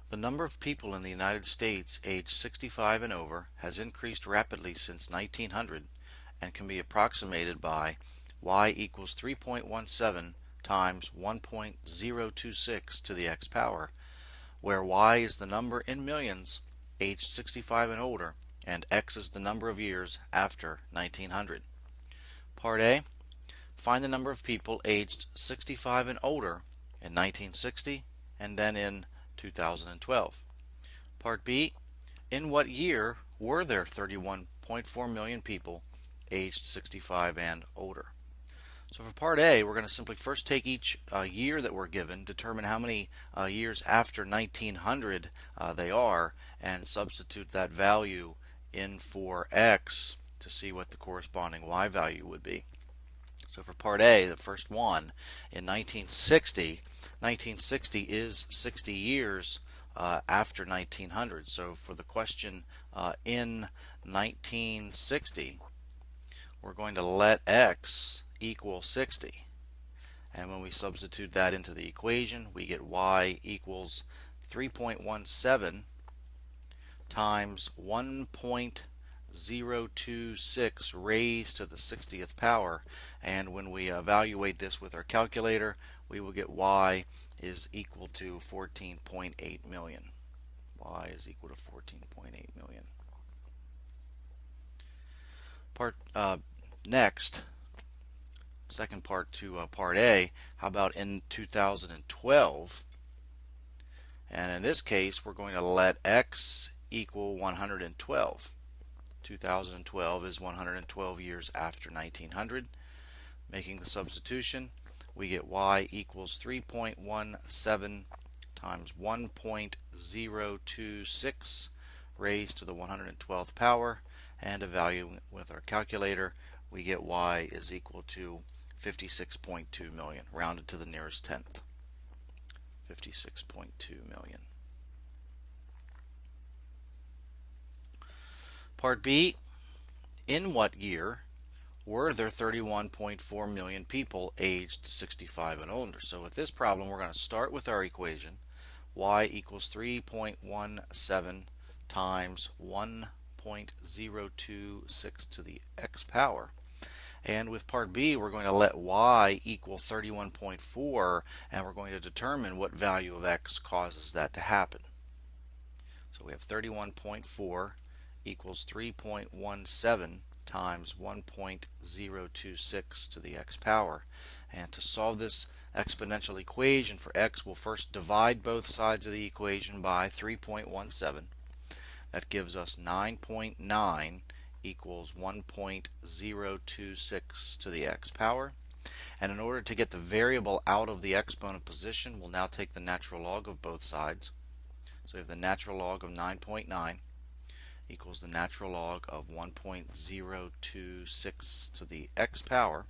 The number of people in the United States aged 65 and over has increased rapidly since 1900 and can be approximated by y equals 3.17 times 1.026 to the x power, where y is the number in millions aged 65 and older and x is the number of years after 1900. Part A. Find the number of people aged 65 and older in 1960 and then in 2012. Part B. In what year were there 31.4 million people aged 65 and older? So for Part A, we're going to simply first take each year that we're given, determine how many years after 1900 they are, and substitute that value in for x to see what the corresponding y value would be. So for Part A, the first one, in 1960 is 60 years after 1900. So for the question in 1960, we're going to let x equal 60. And when we substitute that into the equation, we get y equals 3.17 times 1.026 raised to the 60th power. And when we evaluate this with our calculator, we will get y is equal to 14.8 million. Y is equal to 14.8 million. Next, second part to Part A, how about in 2012? And in this case, we're going to let x equal 112. 2012 is 112 years after 1900. Making the substitution, we get y equals 3.17 times 1.026 raised to the 112th power, and evaluating with our calculator, we get y is equal to 56.2 million, rounded to the nearest tenth. 56.2 million. Part B, in what year were there 31.4 million people aged 65 and older? So with this problem, we're going to start with our equation. Y equals 3.17 times 1.026 to the x power. And with Part B, we're going to let y equal 31.4, and we're going to determine what value of x causes that to happen. So we have 31.4 equals 3.17 times 1.026 to the x power. And to solve this exponential equation for x, we'll first divide both sides of the equation by 3.17. That gives us 9.9 equals 1.026 to the x power. And in order to get the variable out of the exponent position, we'll now take the natural log of both sides. So we have the natural log of 9.9 equals the natural log of 1.026 to the x power.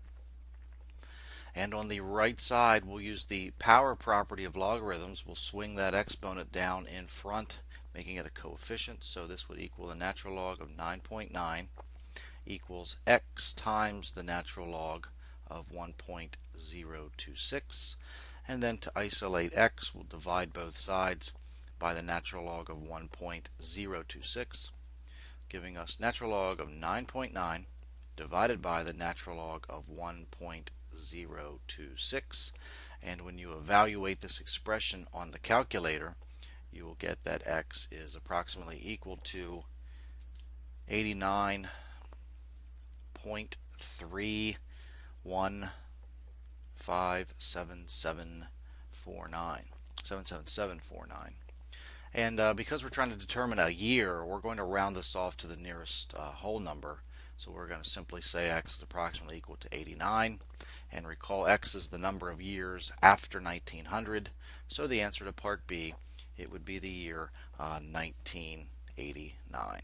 And on the right side, we'll use the power property of logarithms. We'll swing that exponent down in front, making it a coefficient. So this would equal the natural log of 9.9 equals x times the natural log of 1.026. And then to isolate x, we'll divide both sides by the natural log of 1.026, giving us natural log of 9.9 divided by the natural log of 1.026. And when you evaluate this expression on the calculator, you will get that x is approximately equal to 89.3157749. And because we're trying to determine a year, we're going to round this off to the nearest whole number. So we're going to simply say x is approximately equal to 89. And recall x is the number of years after 1900. So the answer to Part B, it would be the year 1989.